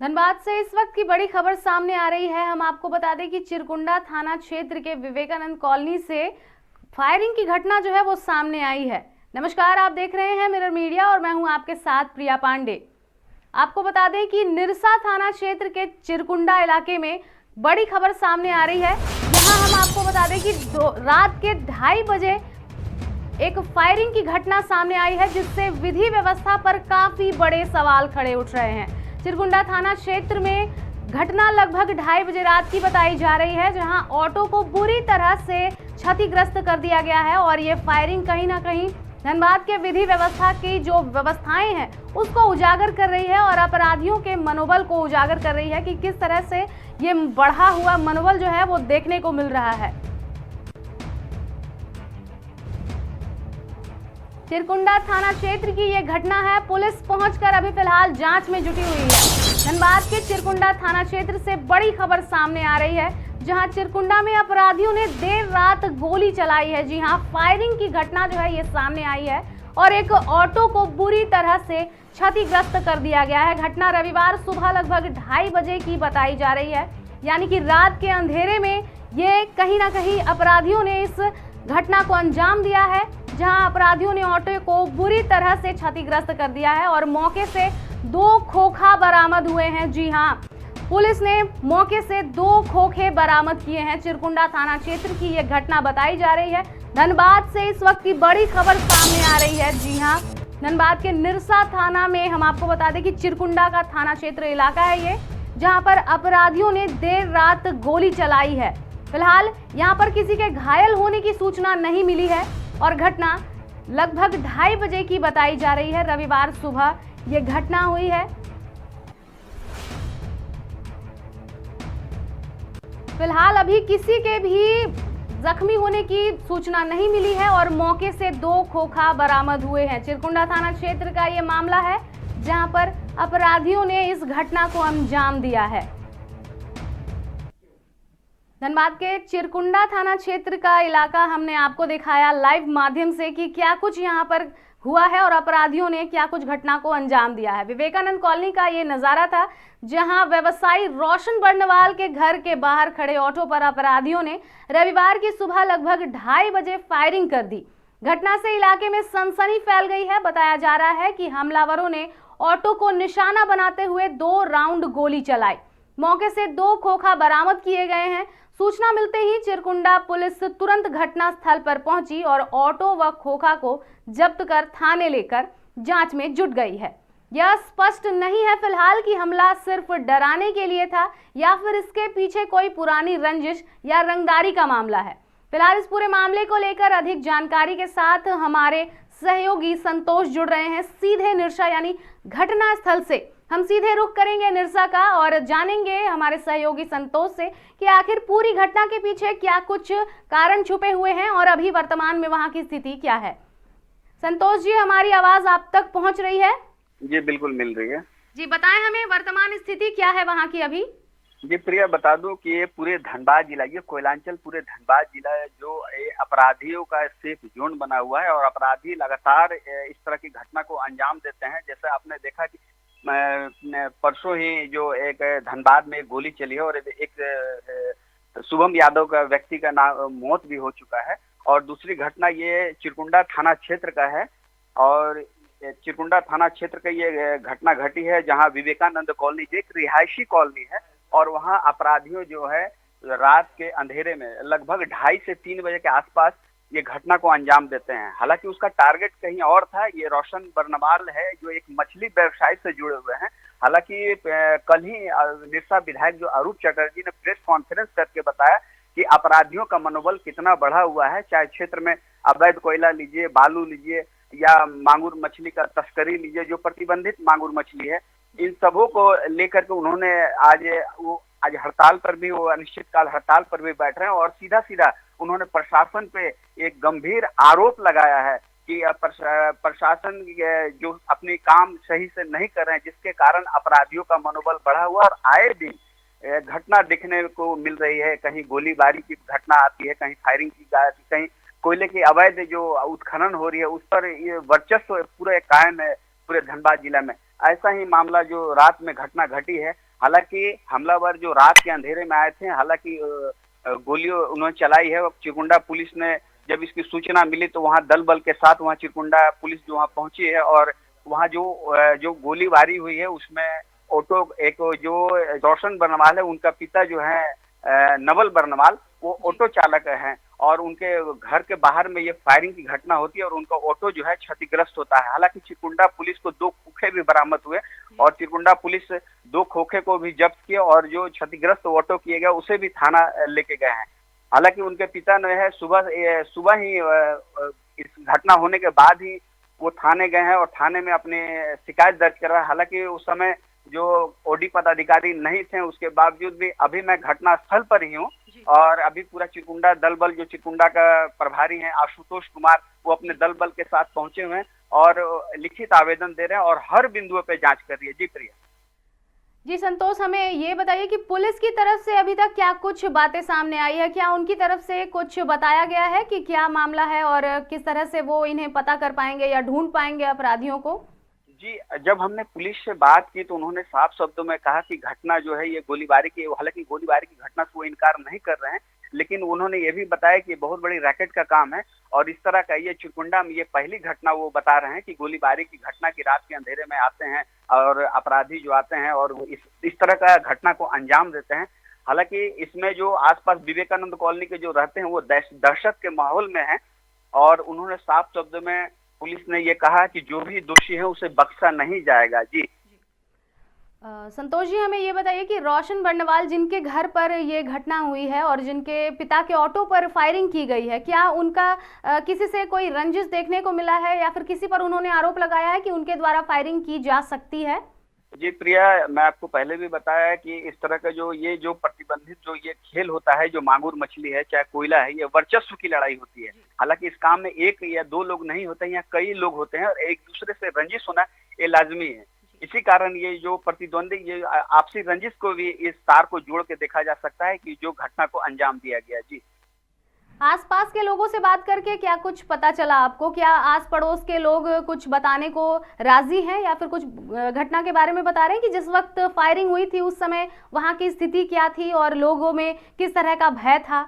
धनबाद से इस वक्त की बड़ी खबर सामने आ रही है। हम आपको बता दें कि चिरकुंडा थाना क्षेत्र के विवेकानंद कॉलोनी से फायरिंग की घटना जो है वो सामने आई है। नमस्कार, आप देख रहे हैं मिरर मीडिया और मैं हूं आपके साथ प्रिया पांडे। आपको बता दें कि निरसा थाना क्षेत्र के चिरकुंडा इलाके में बड़ी खबर सामने आ रही है। यहाँ हम आपको बता दें कि रात के 2:30 बजे एक फायरिंग की घटना सामने आई है, जिससे विधि व्यवस्था पर काफी बड़े सवाल खड़े उठ रहे हैं। चिरकुंडा थाना क्षेत्र में घटना लगभग 2:30 बजे रात की बताई जा रही है, जहां ऑटो को बुरी तरह से क्षतिग्रस्त कर दिया गया है और ये फायरिंग कहीं ना कहीं धनबाद के विधि व्यवस्था की जो व्यवस्थाएं हैं उसको उजागर कर रही है और अपराधियों के मनोबल को उजागर कर रही है कि किस तरह से ये बढ़ा हुआ मनोबल जो है वो देखने को मिल रहा है। चिरकुंडा थाना क्षेत्र की ये घटना है। पुलिस पहुंचकर अभी फिलहाल जांच में जुटी हुई है। धनबाद के चिरकुंडा थाना क्षेत्र से बड़ी खबर सामने आ रही है, जहां चिरकुंडा में अपराधियों ने देर रात गोली चलाई है। जी हां, फायरिंग की घटना जो है ये सामने आई है और एक ऑटो को बुरी तरह से क्षतिग्रस्त कर दिया गया है। घटना रविवार सुबह लगभग 2:30 बजे की बताई जा रही है, यानी कि रात के अंधेरे में ये कहीं ना कहीं अपराधियों ने इस घटना को अंजाम दिया है, जहां अपराधियों ने ऑटो को बुरी तरह से क्षतिग्रस्त कर दिया है और मौके से 2 खोखा बरामद हुए हैं। जी हां, पुलिस ने मौके से 2 खोखे बरामद किए हैं। चिरकुंडा थाना क्षेत्र की यह घटना बताई जा रही है। धनबाद से इस वक्त की बड़ी खबर सामने आ रही है। जी हां, धनबाद के निरसा थाना में हम आपको बता दें कि चिरकुंडा का थाना क्षेत्र इलाका है ये, जहां पर अपराधियों ने देर रात गोली चलाई है। फिलहाल यहां पर किसी के घायल होने की सूचना नहीं मिली है और घटना लगभग 2:30 बजे की बताई जा रही है। रविवार सुबह ये घटना हुई है। फिलहाल अभी किसी के भी जख्मी होने की सूचना नहीं मिली है और मौके से 2 खोखा बरामद हुए हैं। चिरकुंडा थाना क्षेत्र का ये मामला है, जहां पर अपराधियों ने इस घटना को अंजाम दिया है। धनबाद के चिरकुंडा थाना क्षेत्र का इलाका हमने आपको दिखाया लाइव माध्यम से कि क्या कुछ यहां पर हुआ है और अपराधियों ने क्या कुछ घटना को अंजाम दिया है। विवेकानंद कॉलोनी का ये नजारा था, जहां व्यवसायी रोशन बर्नवाल के घर के बाहर खड़े ऑटो पर अपराधियों ने रविवार की सुबह लगभग 2:30 बजे फायरिंग कर दी। घटना से इलाके में सनसनी फैल गई है। बताया जा रहा है कि हमलावरों ने ऑटो को निशाना बनाते हुए 2 राउंड गोली चलाई। मौके से 2 खोखा बरामद किए गए हैं। सूचना मिलते ही चिरकुंडा पुलिस तुरंत घटना स्थल पर पहुंची और ऑटो व खोखा को जब्त कर थाने लेकर जांच में जुट गई है। यह स्पष्ट नहीं है फिलहाल कि हमला सिर्फ डराने के लिए था या फिर इसके पीछे कोई पुरानी रंजिश या रंगदारी का मामला है। फिलहाल इस पूरे मामले को लेकर अधिक जानकारी के साथ हमारे सहयोगी संतोष जुड़ रहे हैं सीधे निरसा यानी घटना स्थल से। हम सीधे रुख करेंगे निरसा का और जानेंगे हमारे सहयोगी संतोष से कि आखिर पूरी घटना के पीछे क्या कुछ कारण छुपे हुए हैं और अभी वर्तमान में वहां की स्थिति क्या है। संतोष जी, हमारी आवाज आप तक पहुंच रही है? जी बिल्कुल मिल रही है। जी बताएं हमें वर्तमान स्थिति क्या है वहां की अभी। जी प्रिया, बता दूं कि ये पूरे धनबाद जिला, ये कोयलांचल पूरे धनबाद जिला है जो अपराधियों का सेफ जोन बना हुआ है और अपराधी लगातार इस तरह की घटना को अंजाम देते हैं। जैसे आपने देखा कि परसों ही जो एक धनबाद में गोली चली है और एक शुभम यादव का व्यक्ति का मौत भी हो चुका है और दूसरी घटना ये चिरकुंडा थाना क्षेत्र का है और चिरकुंडा थाना क्षेत्र का ये घटना घटी है जहां विवेकानंद कॉलोनी एक रिहायशी कॉलोनी है और वहां अपराधियों जो है रात के अंधेरे में लगभग 2:30 से 3 बजे के आसपास ये घटना को अंजाम देते हैं। हालांकि उसका टारगेट कहीं और था। ये रोशन बर्नवाल है जो एक मछली व्यवसाय से जुड़े हुए हैं। हालांकि कल ही निरसा विधायक जो अरूप चटर्जी ने प्रेस कॉन्फ्रेंस करके बताया कि अपराधियों का मनोबल कितना बढ़ा हुआ है, चाहे क्षेत्र में अवैध कोयला लीजिए, बालू लीजिए या मांगुर मछली का तस्करी लीजिए, जो प्रतिबंधित मांगुर मछली है, इन सबों को लेकर के उन्होंने आज हड़ताल पर भी, वो अनिश्चितकाल हड़ताल पर भी बैठ रहे हैं और सीधा सीधा उन्होंने प्रशासन पे एक गंभीर आरोप लगाया है कि प्रशासन जो अपनी काम सही से नहीं कर रहे हैं, जिसके कारण अपराधियों का मनोबल बढ़ा हुआ और आए दिन घटना देखने को मिल रही है। कहीं गोलीबारी की घटना आती है, कहीं फायरिंग की, कहीं कोयले की अवैध जो उत्खनन हो रही है उस पर ये वर्चस्व पूरे कायम है पूरे धनबाद जिला में। ऐसा ही मामला जो रात में घटना घटी है, हालांकि हमलावर जो रात के अंधेरे में आए थे, हालांकि गोली उन्होंने चलाई है। चिरकुंडा पुलिस ने जब इसकी सूचना मिली तो वहां दल बल के साथ वहां चिरकुंडा पुलिस जो वहां पहुंची है और वहां जो गोलीबारी हुई है उसमें ऑटो एक जो रोशन बर्नवाल है उनका पिता जो है नवल बर्नवाल वो ऑटो चालक हैं और उनके घर के बाहर में ये फायरिंग की घटना होती है और उनका ऑटो जो है क्षतिग्रस्त होता है। हालांकि चिरकुंडा पुलिस को 2 खोखे भी बरामद हुए और चिरकुंडा पुलिस 2 खोखे को भी जब्त किया और जो क्षतिग्रस्त ऑटो किए गए उसे भी थाना लेके गए हैं। हालांकि उनके पिता ने है सुबह ही इस घटना होने के बाद ही वो थाने गए हैं और थाने में अपने शिकायत दर्ज करवाया। हालांकि उस समय जो ओडी पदाधिकारी नहीं थे, उसके बावजूद भी अभी मैं घटना स्थल पर ही हूँ और अभी पूरा चिरकुंडा दल बल जो चिरकुंडा का प्रभारी हैं आशुतोष कुमार वो अपने दल बल के साथ पहुंचे हुए हैं और लिखित आवेदन दे रहे हैं और हर बिंदुओं पे जांच कर रही है। जी प्रिया। जी संतोष, हमें ये बताइए कि पुलिस की तरफ से अभी तक क्या कुछ बातें सामने आई है? क्या उनकी तरफ से कुछ बताया गया है कि क्या मामला है और किस तरह से वो इन्हें पता कर पाएंगे या ढूंढ पाएंगे अपराधियों को? जी, जब हमने पुलिस से बात की तो उन्होंने साफ शब्दों में कहा कि घटना जो है ये गोलीबारी की, हालांकि गोलीबारी की घटना से वो इनकार नहीं कर रहे हैं, लेकिन उन्होंने ये भी बताया कि बहुत बड़ी रैकेट का काम है और इस तरह का ये चिरकुंडा में ये पहली घटना वो बता रहे हैं कि गोलीबारी की घटना की रात के अंधेरे में आते हैं और अपराधी जो आते हैं और वो इस तरह का घटना को अंजाम देते हैं। हालांकि इसमें जो आसपास विवेकानंद कॉलोनी के जो रहते हैं वो दहशत के माहौल में है और उन्होंने साफ शब्दों में पुलिस ने ये कहा कि जो भी दोषी है उसे बख्शा नहीं जाएगा। जी संतोष जी, हमें ये बताइए कि रोशन बर्नवाल जिनके घर पर ये घटना हुई है और जिनके पिता के ऑटो पर फायरिंग की गई है, क्या उनका किसी से कोई रंजिश देखने को मिला है या फिर किसी पर उन्होंने आरोप लगाया है कि उनके द्वारा फायरिंग की जा सकती है? जी प्रिया, मैं आपको पहले भी बताया है कि इस तरह का जो प्रतिबंधित जो ये खेल होता है, जो मांगुर मछली है चाहे कोयला है, ये वर्चस्व की लड़ाई होती है। हालांकि इस काम में 1 या 2 लोग नहीं होते हैं, यहाँ कई लोग होते हैं और एक दूसरे से रंजिश होना ये लाजमी है। इसी कारण ये जो प्रतिद्वंदी ये आपसी रंजिश को भी इस तार को जोड़ के देखा जा सकता है कि जो घटना को अंजाम दिया गया। जी आसपास के लोगों से बात करके क्या कुछ पता चला आपको? क्या आस पड़ोस के लोग कुछ बताने को राजी हैं या फिर कुछ घटना के बारे में बता रहे हैं कि जिस वक्त फायरिंग हुई थी उस समय वहां की स्थिति क्या थी और लोगों में किस तरह का भय था?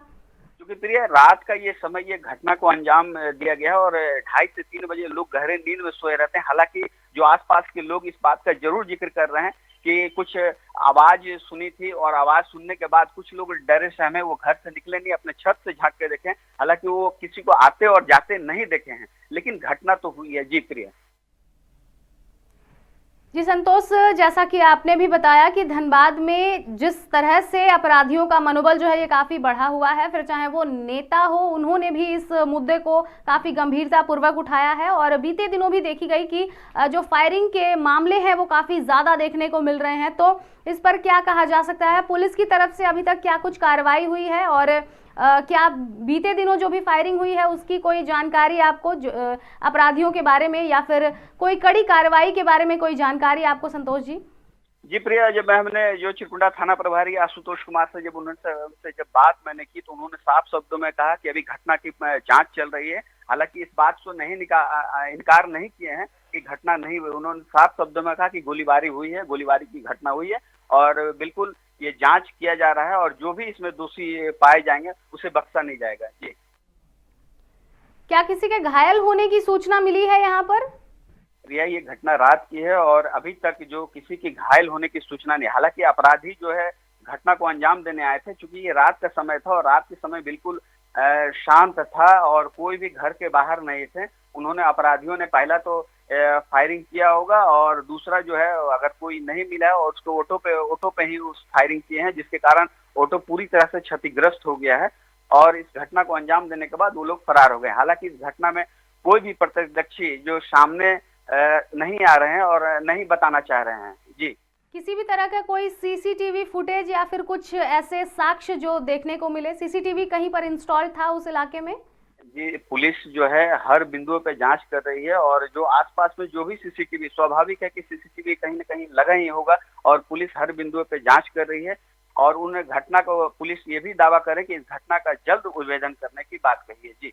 क्योंकि प्रिया रात का ये समय ये घटना को अंजाम दिया गया और 2:30 से 3 बजे लोग गहरे नींद में सोए रहते हैं। हालांकि जो आसपास के लोग इस बात का जरूर जिक्र कर रहे हैं कि कुछ आवाज सुनी थी और आवाज सुनने के बाद कुछ लोग डरे सहमे वो घर से निकले नहीं, अपने छत से झांक के देखे। हालांकि वो किसी को आते और जाते नहीं देखे हैं, लेकिन घटना तो हुई है। जी प्रिया। जी संतोष, जैसा कि आपने भी बताया कि धनबाद में जिस तरह से अपराधियों का मनोबल जो है ये काफी बढ़ा हुआ है, फिर चाहे वो नेता हो, उन्होंने भी इस मुद्दे को काफी गंभीरता पूर्वक उठाया है और बीते दिनों भी देखी गई कि जो फायरिंग के मामले हैं वो काफी ज्यादा देखने को मिल रहे हैं। तो इस पर क्या कहा जा सकता है? पुलिस की तरफ से अभी तक क्या कुछ कार्रवाई हुई है और क्या बीते दिनों जो भी फायरिंग हुई है उसकी कोई जानकारी आपको अपराधियों के बारे में या फिर कोई कड़ी कार्रवाई के बारे में कोई जानकारी आपको संतोष जी? जी प्रिया, जब हमने जो चिरकुंडा थाना प्रभारी आशुतोष कुमार से जब उनसे जब बात मैंने की तो उन्होंने साफ शब्दों में कहा कि अभी घटना की जांच चल रही है। हालांकि इस बात को इनकार नहीं किए हैं कि घटना नहीं हुई। उन्होंने साफ शब्दों में कहा कि गोलीबारी हुई है, गोलीबारी की घटना हुई है और बिल्कुल ये जांच किया जा रहा है और जो भी इसमें दोषी पाए जाएंगे उसे बख्शा नहीं जाएगा। जी क्या किसी के घायल होने की सूचना मिली है यहाँ पर? रिया, ये घटना रात की है और अभी तक जो किसी की घायल होने की सूचना नहीं। हालांकि अपराधी जो है घटना को अंजाम देने आए थे, चूंकि ये रात का समय था और रात के समय बिल्कुल शांत था और कोई भी घर के बाहर नहीं थे। उन्होंने अपराधियों ने पहला तो फायरिंग किया होगा और दूसरा जो है अगर कोई नहीं मिला है और उसको ऑटो पे ही उस फायरिंग किए हैं, जिसके कारण ऑटो पूरी तरह से क्षतिग्रस्त हो गया है और इस घटना को अंजाम देने के बाद वो लोग फरार हो गए। हालांकि इस घटना में कोई भी प्रत्यक्षदर्शी जो सामने नहीं आ रहे हैं और नहीं बताना चाह रहे हैं। जी किसी भी तरह का कोई सीसीटीवी फुटेज या फिर कुछ ऐसे साक्ष्य जो देखने को मिले? सीसीटीवी कहीं पर इंस्टॉल था उस इलाके में? जी, पुलिस जो है हर बिंदुओं पे जांच कर रही है और जो आसपास में जो भी सीसीटीवी, स्वाभाविक है कि सीसीटीवी कहीं न कहीं लगा ही होगा और पुलिस हर बिंदुओं पे जांच कर रही है और उन्हें घटना को पुलिस ये भी दावा करे कि इस घटना का जल्द उद्भेदन करने की बात कही है। जी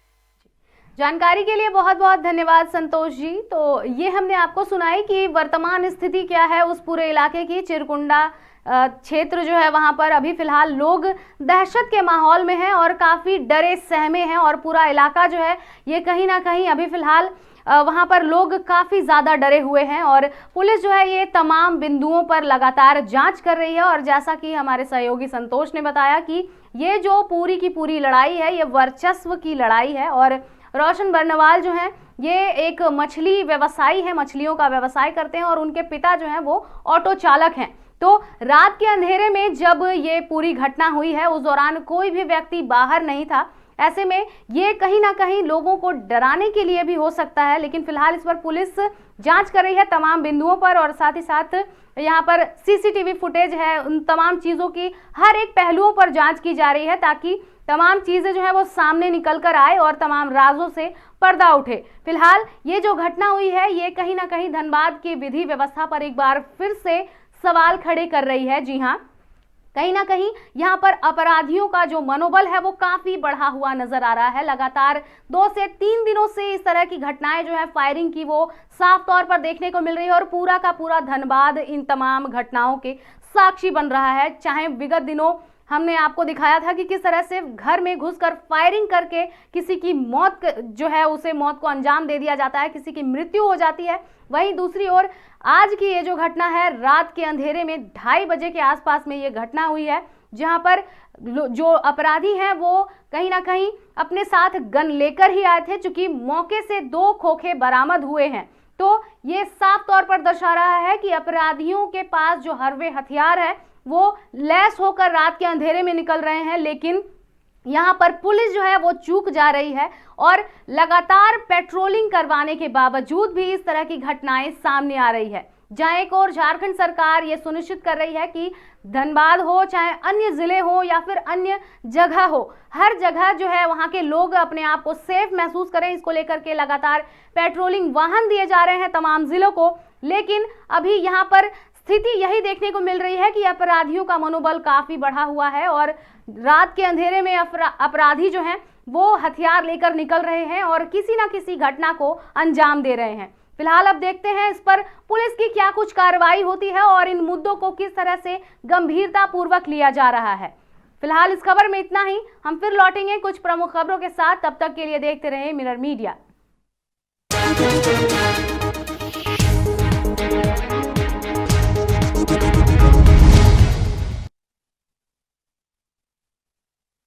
जानकारी के लिए बहुत बहुत धन्यवाद संतोष जी। तो ये हमने आपको सुनाई कि वर्तमान स्थिति क्या है उस पूरे इलाके की। चिरकुंडा क्षेत्र जो है वहां पर अभी फिलहाल लोग दहशत के माहौल में हैं और काफी डरे सहमे हैं, और पूरा इलाका जो है ये कहीं ना कहीं अभी फिलहाल वहां पर लोग काफी ज्यादा डरे हुए हैं। और पुलिस जो है ये तमाम बिंदुओं पर लगातार जांच कर रही है। और जैसा कि हमारे सहयोगी संतोष ने बताया कि ये जो पूरी की पूरी लड़ाई है ये वर्चस्व की लड़ाई है। और रोशन बर्नवाल जो हैं ये एक मछली व्यवसायी है, मछलियों का व्यवसाय करते हैं, और उनके पिता जो हैं वो ऑटो चालक हैं। तो रात के अंधेरे में जब ये पूरी घटना हुई है उस दौरान कोई भी व्यक्ति बाहर नहीं था। ऐसे में ये कहीं ना कहीं लोगों को डराने के लिए भी हो सकता है, लेकिन फिलहाल इस पर पुलिस जांच कर रही है तमाम बिंदुओं पर, और साथ ही साथ यहाँ पर सीसीटीवी फुटेज है, उन तमाम चीज़ों की हर एक पहलुओं पर जांच की जा रही है ताकि तमाम चीज़ें जो है वो सामने निकल कर आए और तमाम राजों से पर्दा उठे। फिलहाल ये जो घटना हुई है ये कहीं ना कहीं धनबाद की विधि व्यवस्था पर एक बार फिर से सवाल खड़े कर रही है। जी हाँ, कहीं ना कहीं यहाँ पर अपराधियों का जो मनोबल है वो काफी बढ़ा हुआ नजर आ रहा है। लगातार 2 से 3 दिनों से इस तरह की घटनाएं जो है फायरिंग की वो साफ तौर पर देखने को मिल रही है, और पूरा का पूरा धनबाद इन तमाम घटनाओं के साक्षी बन रहा है। चाहे विगत दिनों हमने आपको दिखाया था कि किस तरह से घर में घुसकर फायरिंग करके किसी की मौत जो है उसे मौत को अंजाम दे दिया जाता है, किसी की मृत्यु हो जाती है। वहीं दूसरी ओर आज की ये जो घटना है रात के अंधेरे में 2:30 बजे के आसपास में ये घटना हुई है, जहां पर जो अपराधी हैं वो कहीं ना कहीं अपने साथ गन लेकर ही आए थे। चूंकि मौके से 2 खोखे बरामद हुए हैं तो ये साफ तौर पर दर्शा रहा है कि अपराधियों के पास जो हरवे हथियार है वो लैस होकर रात के अंधेरे में निकल रहे हैं। लेकिन यहाँ पर पुलिस जो है वो चूक जा रही है, और लगातार पेट्रोलिंग करवाने के बावजूद भी इस तरह की घटनाएं सामने आ रही है। जहां एक और झारखंड सरकार ये सुनिश्चित कर रही है कि धनबाद हो चाहे अन्य जिले हो या फिर अन्य जगह हो, हर जगह जो है वहां के लोग अपने आप को सेफ महसूस करें। इसको लेकर के लगातार पेट्रोलिंग वाहन दिए जा रहे हैं तमाम जिलों को। लेकिन अभी यहाँ पर स्थिति यही देखने को मिल रही है कि अपराधियों का मनोबल काफी बढ़ा हुआ है, और रात के अंधेरे में अपराधी जो हैं वो हथियार लेकर निकल रहे हैं और किसी ना किसी घटना को अंजाम दे रहे हैं। फिलहाल अब देखते हैं इस पर पुलिस की क्या कुछ कार्रवाई होती है और इन मुद्दों को किस तरह से गंभीरता पूर्वक लिया जा रहा है। फिलहाल इस खबर में इतना ही। हम फिर लौटेंगे कुछ प्रमुख खबरों के साथ, तब तक के लिए देखते रहे मिरर मीडिया।